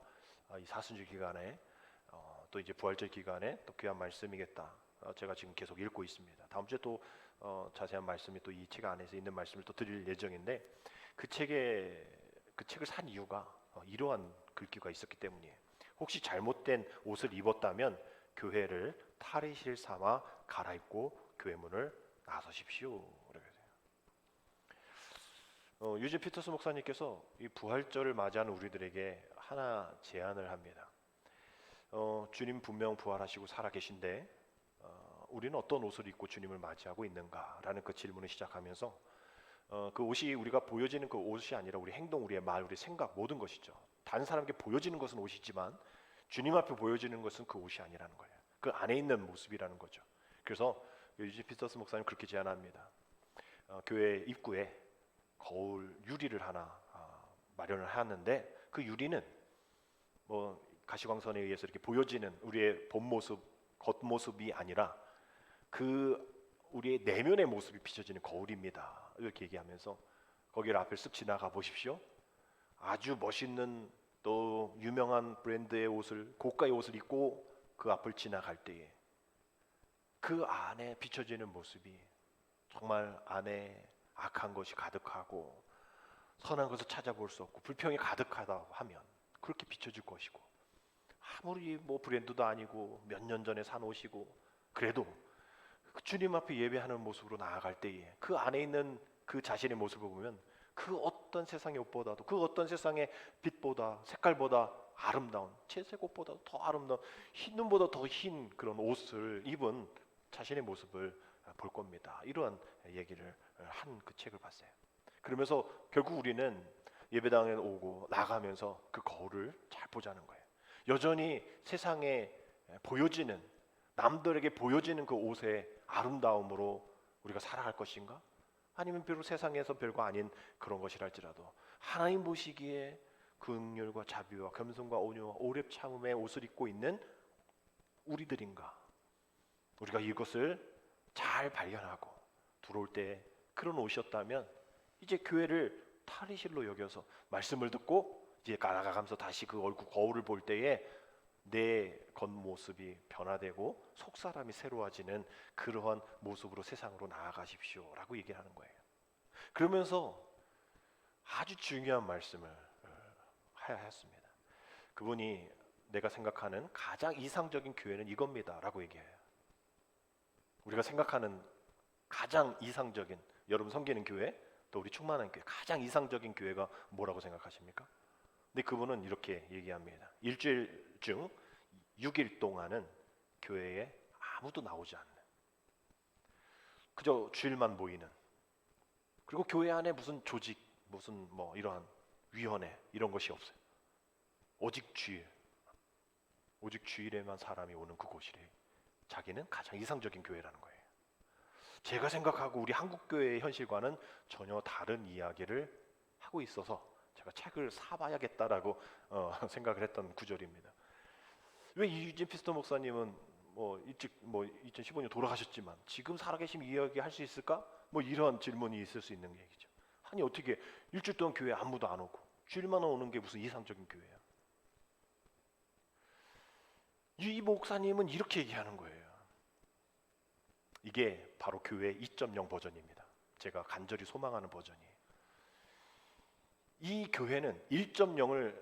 이 사순절 기간에 또 이제 부활절 기간에 또 귀한 말씀이겠다 제가 지금 계속 읽고 있습니다. 다음 주에 또 자세한 말씀이 또 이 책 안에서 있는 말씀을 또 드릴 예정인데 그 책을 산 이유가 이러한 글귀가 있었기 때문이에요. 혹시 잘못된 옷을 입었다면 교회를 탈의실 삼아 갈아입고 교회 문을 나서십시오. 유진 피터스 목사님께서 이 부활절을 맞이하는 우리들에게 하나 제안을 합니다. 주님 분명 부활하시고 살아계신데 우리는 어떤 옷을 입고 주님을 맞이하고 있는가라는 그 질문을 시작하면서 그 옷이 우리가 보여지는 그 옷이 아니라 우리 행동, 우리의 말, 우리 생각 모든 것이죠. 다른 사람에게 보여지는 것은 옷이지만 주님 앞에 보여지는 것은 그 옷이 아니라는 거예요. 그 안에 있는 모습이라는 거죠. 그래서 유진 피터스 목사님 그렇게 제안합니다. 교회 입구에 거울 유리를 하나 마련을 하는데 그 유리는 뭐 가시광선에 의해서 이렇게 보여지는 우리의 본 모습, 겉모습이 아니라 그 우리의 내면의 모습이 비춰지는 거울입니다. 이렇게 얘기하면서 거기를 앞을 쓱 지나가 보십시오. 아주 멋있는 또 유명한 브랜드의 옷을 고가의 옷을 입고 그 앞을 지나갈 때에 그 안에 비춰지는 모습이 정말 안에 악한 것이 가득하고 선한 것을 찾아볼 수 없고 불평이 가득하다 하면 그렇게 비춰질 것이고 아무리 뭐 브랜드도 아니고 몇 년 전에 산 옷이고 그래도 주님 앞에 예배하는 모습으로 나아갈 때에 그 안에 있는 그 자신의 모습을 보면 그 어떤 세상의 옷보다도 그 어떤 세상의 빛보다 색깔보다 아름다운 채색 옷보다도 더 아름다운 흰 눈보다 더 흰 그런 옷을 입은 자신의 모습을 볼 겁니다. 이러한 얘기를 한 그 책을 봤어요. 그러면서 결국 우리는 예배당에 오고 나가면서 그 거울을 잘 보자는 거예요. 여전히 세상에 보여지는 남들에게 보여지는 그 옷의 아름다움으로 우리가 살아갈 것인가? 아니면 비록 세상에서 별거 아닌 그런 것이랄지라도 하나님 보시기에 긍휼과 자비와 겸손과 온유와 오래 참음의 옷을 입고 있는 우리들인가? 우리가 이것을 잘 발견하고 들어올 때 그런 옷이었다면 이제 교회를 탈의실로 여겨서 말씀을 듣고 이제 나가가면서 다시 그 얼굴 거울을 볼 때에 내 겉모습이 변화되고 속사람이 새로워지는 그러한 모습으로 세상으로 나아가십시오라고 얘기를 하는 거예요. 그러면서 아주 중요한 말씀을 하였습니다. 그분이 내가 생각하는 가장 이상적인 교회는 이겁니다라고 얘기해요. 우리가 생각하는 가장 이상적인 여러분 섬기는 교회 또 우리 충만한 교회 가장 이상적인 교회가 뭐라고 생각하십니까? 근데 그분은 이렇게 얘기합니다. 일주일 중 6일 동안은 교회에 아무도 나오지 않는 그저 주일만 모이는 그리고 교회 안에 무슨 조직 무슨 뭐 이러한 위원회 이런 것이 없어요. 오직 주일에만 사람이 오는 그곳이래. 자기는 가장 이상적인 교회라는 거예요. 제가 생각하고 우리 한국교회의 현실과는 전혀 다른 이야기를 하고 있어서 제가 책을 사봐야겠다라고 생각을 했던 구절입니다. 왜 이유진 피스터 목사님은 일찍 2015년 돌아가셨지만 지금 살아계신 이야기 할 수 있을까? 이런 질문이 있을 수 있는 얘기죠. 아니 어떻게 일주일 동안 교회 아무도 안 오고 주일만 오는 게 무슨 이상적인 교회야? 이 목사님은 이렇게 얘기하는 거예요. 이게 바로 교회 2.0 버전입니다. 제가 간절히 소망하는 버전이에요. 이 교회는 1.0을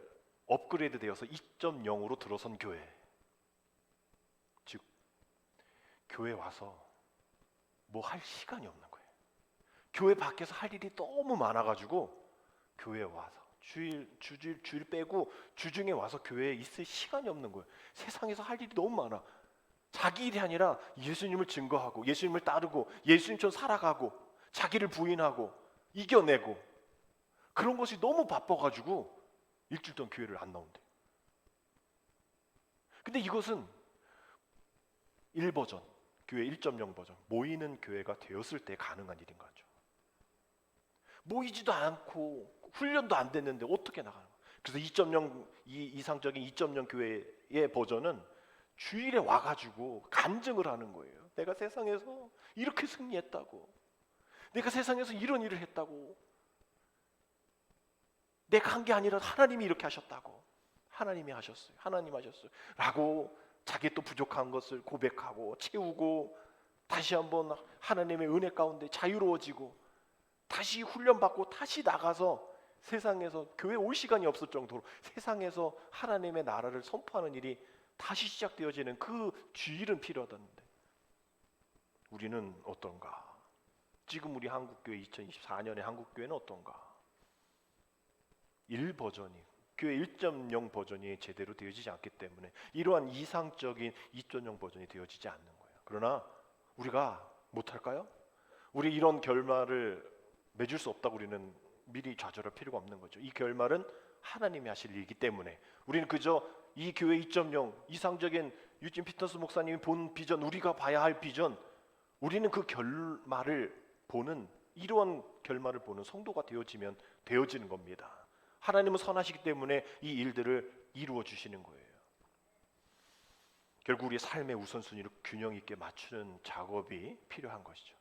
업그레이드 되어서 2.0으로 들어선 교회. 즉 교회 와서 뭐 할 시간이 없는 거예요. 교회 밖에서 할 일이 너무 많아가지고 교회에 와서 주일 빼고 주중에 와서 교회에 있을 시간이 없는 거예요. 세상에서 할 일이 너무 많아. 자기 일이 아니라 예수님을 증거하고 예수님을 따르고 예수님처럼 살아가고 자기를 부인하고 이겨내고 그런 것이 너무 바빠가지고 일주일 동안 교회를 안 나온대. 근데 이것은 1버전, 교회 1.0 버전, 모이는 교회가 되었을 때 가능한 일인 거죠. 모이지도 않고 훈련도 안 됐는데 어떻게 나가는 거예요? 그래서 2.0, 이상적인 2.0 교회의 버전은 주일에 와가지고 간증을 하는 거예요. 내가 세상에서 이렇게 승리했다고, 내가 세상에서 이런 일을 했다고, 내가 한 게 아니라 하나님이 이렇게 하셨다고, 하나님이 하셨어요, 하나님 하셨어요 라고 자기 또 부족한 것을 고백하고 채우고 다시 한번 하나님의 은혜 가운데 자유로워지고 다시 훈련받고 다시 나가서 세상에서 교회 올 시간이 없을 정도로 세상에서 하나님의 나라를 선포하는 일이 다시 시작되어지는 그 주일은 필요하다는데 우리는 어떤가? 지금 우리 한국교회 2024년의 한국교회는 어떤가? 1 버전이 교회 1.0 버전이 제대로 되어지지 않기 때문에 이러한 이상적인 2.0 버전이 되어지지 않는 거예요. 그러나 우리가 못할까요? 우리 이런 결말을 맺을 수 없다고 우리는 미리 좌절할 필요가 없는 거죠. 이 결말은 하나님이 하실 일이기 때문에 우리는 그저 이 교회 2.0 이상적인 유진 피터스 목사님이 본 비전, 우리가 봐야 할 비전, 우리는 그 결말을 보는 이러한 결말을 보는 성도가 되어지면 되어지는 겁니다. 하나님은 선하시기 때문에 이 일들을 이루어 주시는 거예요. 결국 우리의 삶의 우선순위를 균형 있게 맞추는 작업이 필요한 것이죠.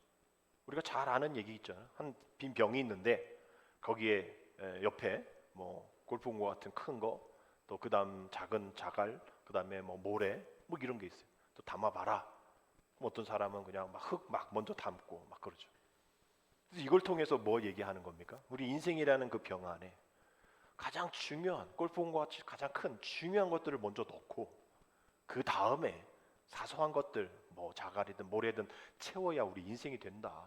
우리가 잘 아는 얘기 있잖아요. 한 빈 병이 있는데 거기에 옆에 뭐 골프공과 같은 큰 거, 또 그다음 작은 자갈, 그다음에 뭐 모래, 뭐 이런 게 있어요. 또 담아봐라. 어떤 사람은 그냥 막 흙 막 먼저 담고 막 그러죠. 그래서 이걸 통해서 뭐 얘기하는 겁니까? 우리 인생이라는 그 병 안에 가장 중요한 골프공과 같이 가장 큰 중요한 것들을 먼저 넣고 그 다음에 사소한 것들 뭐 자갈이든 모래든 채워야 우리 인생이 된다.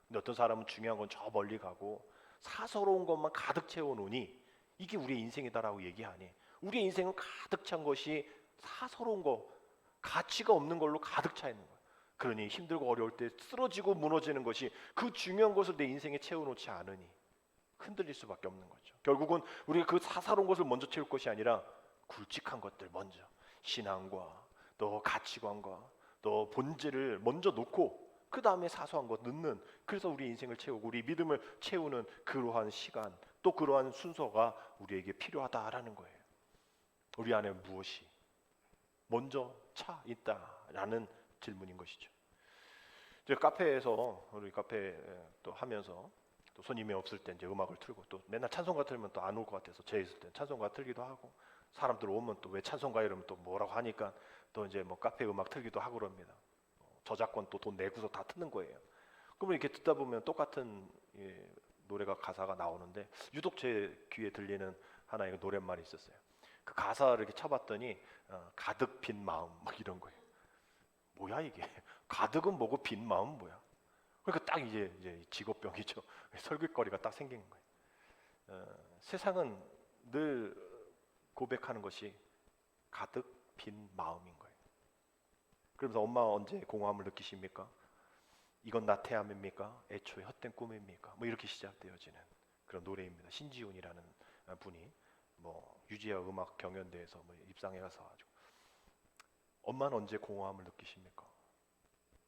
근데 어떤 사람은 중요한 건 저 멀리 가고 사소로운 것만 가득 채워놓으니 이게 우리의 인생이다라고 얘기하니 우리의 인생은 가득 찬 것이 사소로운 거 가치가 없는 걸로 가득 차 있는 거예요. 그러니 힘들고 어려울 때 쓰러지고 무너지는 것이 그 중요한 것을 내 인생에 채워놓지 않으니 흔들릴 수밖에 없는 거죠. 결국은 우리가 그 사사로운 것을 먼저 채울 것이 아니라 굵직한 것들 먼저 신앙과 또 가치관과 또 본질을 먼저 놓고 그 다음에 사소한 것 넣는, 그래서 우리 인생을 채우고 우리 믿음을 채우는 그러한 시간 또 그러한 순서가 우리에게 필요하다라는 거예요. 우리 안에 무엇이 먼저 차 있다라는 질문인 것이죠. 이제 카페에서 우리 카페 또 하면서 또 손님이 없을 때 이제 음악을 틀고 또 맨날 찬송가 틀면 또 안 올 것 같아서 제 있을 때 찬송가 틀기도 하고 사람들 오면 또 왜 찬송가 이러면 또 뭐라고 하니까 또 이제 뭐 카페 음악 틀기도 하고 그럽니다. 저작권 또 돈 내고서 다 트는 거예요. 그러면 이렇게 듣다 보면 똑같은 노래가 가사가 나오는데 유독 제 귀에 들리는 하나의 노랫말이 있었어요. 그 가사를 이렇게 쳐봤더니 가득 빈 마음 막 이런 거예요. 뭐야 이게? 가득은 뭐고 빈 마음은 뭐야? 그러니까 딱 이제 직업병이죠. 설교거리가 딱 생긴 거예요. 세상은 늘 고백하는 것이 가득 빈 마음인 거예요. 그러면서 엄마 언제 공허함을 느끼십니까? 이건 나태함입니까? 애초에 헛된 꿈입니까? 뭐 이렇게 시작되어지는 그런 노래입니다. 신지훈이라는 분이 뭐 유지아 음악 경연대회에서 뭐 입상해가서 가지고 엄마는 언제 공허함을 느끼십니까?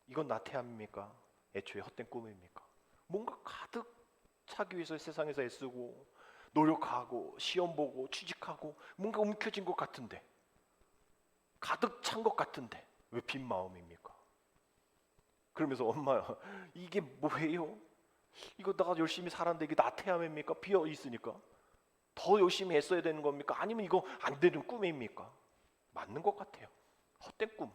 이건 나태함입니까? 애초에 헛된 꿈입니까? 뭔가 가득 차기 위해서 세상에서 애쓰고 노력하고 시험 보고 취직하고 뭔가 움켜진 것 같은데 가득 찬 것 같은데 왜 빈 마음입니까? 그러면서 엄마 이게 뭐예요? 이거 내가 열심히 살았는데 이게 나태함입니까? 비어 있으니까 더 열심히 애써야 되는 겁니까? 아니면 이거 안 되는 꿈입니까? 맞는 것 같아요. 헛된 꿈.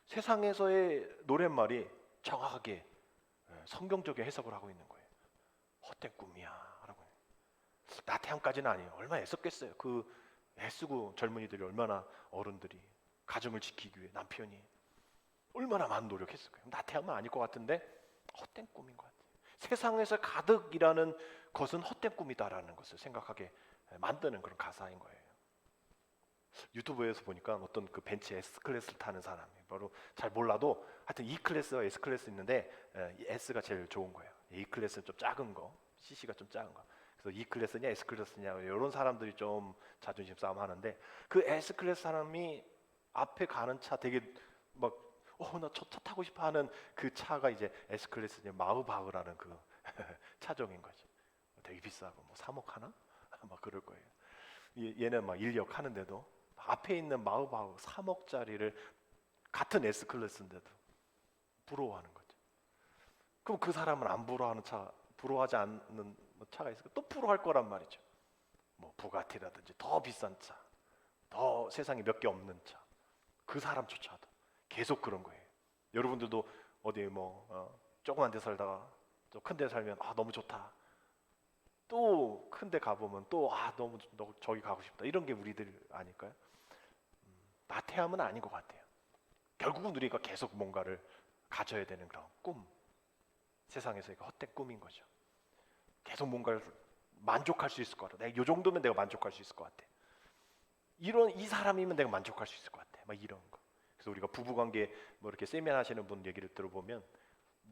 세상에서의 노랫말이 정확하게 성경적인 해석을 하고 있는 거예요. 헛된 꿈이야 라고. 나태함까지는 아니에요. 얼마나 애썼겠어요. 그 애쓰고 젊은이들이 얼마나 어른들이 가정을 지키기 위해 남편이 얼마나 많은 노력했을까요? 나태함은 아닐 것 같은데 헛된 꿈인 것 같아요. 세상에서 가득이라는 것은 헛된 꿈이다라는 것을 생각하게 만드는 그런 가사인 거예요. 유튜브에서 보니까 어떤 그 벤츠 S클래스를 타는 사람이 바로 잘 몰라도 하여튼 E클래스와 S클래스 있는데 S가 제일 좋은 거예요. E클래스는 좀 작은 거, CC가 좀 작은 거. 그래서 E클래스냐 S클래스냐 이런 사람들이 좀 자존심 싸움 하는데 그 S클래스 사람이 앞에 가는 차 되게 막 나 저 차 타고 싶어 하는 그 차가 이제 S클래스냐 마우바흐라는 그 차종인 거죠. 되게 비싸고 뭐 3억 하나? 막 그럴 거예요. 얘는 막 인력 하는데도 앞에 있는 마우바흐 3억짜리를 같은 S클래스인데도 부러워하는 거죠. 그럼 그 사람은 안 부러워하는 차, 부러워하지 않는 차가 있을까? 또 부러워할 거란 말이죠. 뭐 부가티라든지 더 비싼 차, 더 세상에 몇 개 없는 차. 그 사람조차도 계속 그런 거예요. 여러분들도 어디 조그만 데 살다가 또 큰 데 살면 너무 좋다. 또 큰 데 가보면 또 너무 저기 가고 싶다. 이런 게 우리들 아닐까요? 나태함은 아닌 것 같아요. 결국은 우리가 계속 뭔가를 가져야 되는 그런 꿈, 세상에서의 헛된 꿈인 거죠. 계속 뭔가를 만족할 수 있을 것 같아. 내가 이 정도면 내가 만족할 수 있을 것 같아. 이 사람이면 내가 만족할 수 있을 것 같아. 막 이런 거. 그래서 우리가 부부관계 이렇게 세미나하시는 분 얘기를 들어보면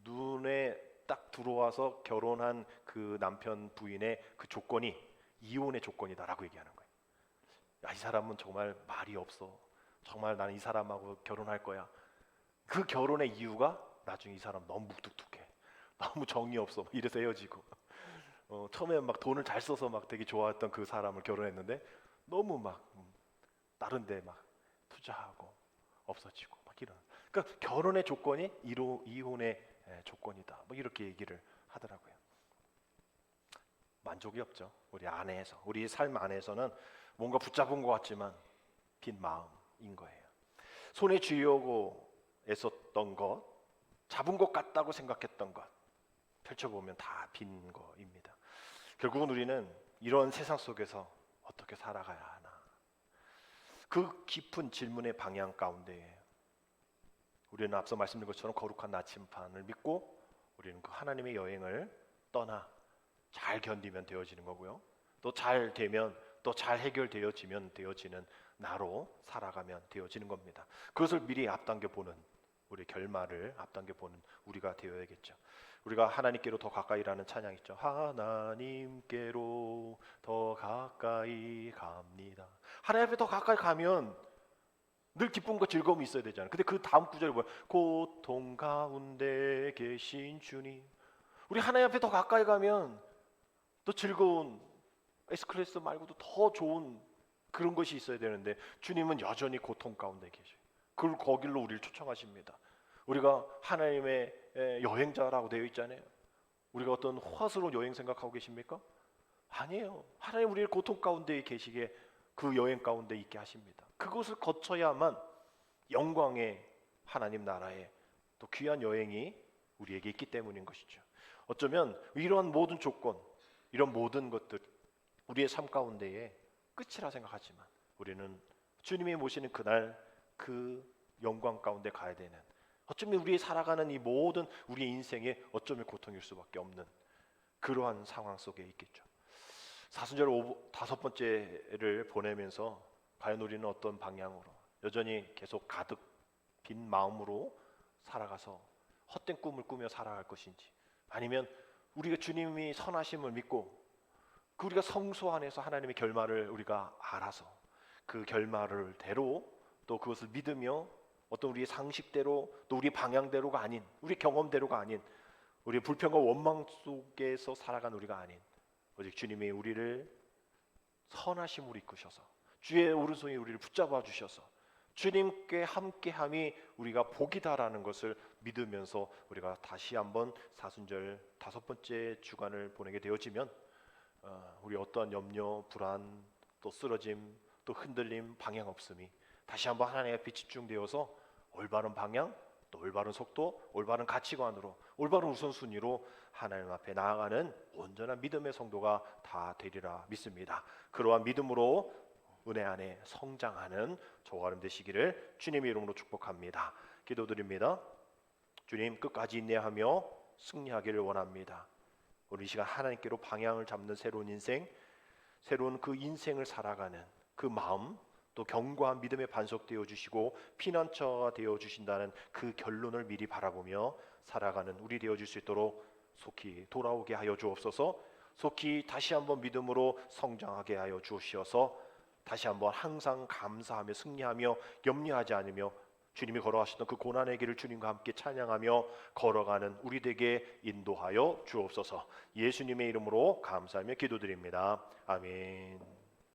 눈에 딱 들어와서 결혼한 그 남편 부인의 그 조건이 이혼의 조건이다라고 얘기하는 거예요. 이 사람은 정말 말이 없어. 정말 나는 이 사람하고 결혼할 거야. 그 결혼의 이유가 나중에 이 사람 너무 묵뚝뚝해. 너무 정이 없어. 이래서 헤어지고. 처음에 막 돈을 잘 써서 막 되게 좋아했던 그 사람을 결혼했는데 너무 막 다른데 막 투자하고 없어지고 막 이런. 그러니까 결혼의 조건이 이혼의 조건이다. 이렇게 얘기를 하더라고요. 만족이 없죠. 우리 안에서, 우리 삶 안에서는 뭔가 붙잡은 것 같지만 빈 마음인 거예요. 손에 쥐려고 애썼던 것, 잡은 것 같다고 생각했던 것 펼쳐보면 다 빈 거입니다. 결국은 우리는 이런 세상 속에서 어떻게 살아가야 하나, 그 깊은 질문의 방향 가운데 우리는 앞서 말씀드린 것처럼 거룩한 나침판을 믿고 우리는 그 하나님의 여행을 떠나 잘 견디면 되어지는 거고요. 또 잘 되면, 또 잘 해결되어지면 되어지는 나로 살아가면 되어지는 겁니다. 그것을 미리 앞당겨 보는, 우리 결말을 앞당겨 보는 우리가 되어야겠죠. 우리가 하나님께로 더 가까이라는 찬양 있죠. 하나님께로 더 가까이 갑니다. 하나님 앞에 더 가까이 가면 늘 기쁨과 즐거움이 있어야 되잖아요. 근데 그 다음 구절이 뭐예요? 고통 가운데 계신 주님. 우리 하나님 앞에 더 가까이 가면 또 즐거운 S클래스 말고도 더 좋은 그런 것이 있어야 되는데 주님은 여전히 고통 가운데 계셔요. 거길로 우리를 초청하십니다. 우리가 하나님의 여행자라고 되어 있잖아요. 우리가 어떤 호화스러운 여행 생각하고 계십니까? 아니에요. 하나님 우리를 고통 가운데 계시게 그 여행 가운데 있게 하십니다. 그것을 거쳐야만 영광의 하나님 나라에 또 귀한 여행이 우리에게 있기 때문인 것이죠. 어쩌면 이러한 모든 조건, 이런 모든 것들 우리의 삶 가운데에 끝이라 생각하지만 우리는 주님이 모시는 그날 그 영광 가운데 가야 되는, 어쩌면 우리 살아가는 이 모든 우리의 인생에 어쩌면 고통일 수밖에 없는 그러한 상황 속에 있겠죠. 사순절 다섯 번째를 보내면서 과연 우리는 어떤 방향으로 여전히 계속 가득 빈 마음으로 살아가서 헛된 꿈을 꾸며 살아갈 것인지, 아니면 우리가 주님이 선하심을 믿고 우리가 성소 안에서 하나님의 결말을 우리가 알아서 그 결말을 대로 또 그것을 믿으며 어떤 우리의 상식대로 또 우리 방향대로가 아닌, 우리 경험대로가 아닌, 우리의 불평과 원망 속에서 살아간 우리가 아닌, 오직 주님이 우리를 선하심으로 이끄셔서 주의 오른손이 우리를 붙잡아 주셔서 주님께 함께함이 우리가 복이다라는 것을 믿으면서 우리가 다시 한번 사순절 다섯 번째 주간을 보내게 되어지면 우리 어떠한 염려, 불안, 또 쓰러짐, 또 흔들림, 방향 없음이 다시 한번 하나님 앞에 집중되어서 올바른 방향, 또 올바른 속도, 올바른 가치관으로, 올바른 우선순위로 하나님 앞에 나아가는 온전한 믿음의 성도가 다 되리라 믿습니다. 그러한 믿음으로 은혜 안에 성장하는 저와 여러분 되시기를 주님의 이름으로 축복합니다. 기도드립니다. 주님, 끝까지 인내하며 승리하기를 원합니다. 오늘 이 시간 하나님께로 방향을 잡는 새로운 인생, 새로운 그 인생을 살아가는 그 마음, 또 견고한 믿음의 반석 되어 주시고 피난처가 되어 주신다는 그 결론을 미리 바라보며 살아가는 우리 되어 줄 수 있도록 속히 돌아오게 하여 주옵소서. 속히 다시 한번 믿음으로 성장하게 하여 주시어서 다시 한번 항상 감사하며 승리하며 염려하지 않으며 주님이 걸어가셨던 그 고난의 길을 주님과 함께 찬양하며 걸어가는 우리 되게 인도하여 주옵소서. 예수님의 이름으로 감사하며 기도드립니다. 아멘.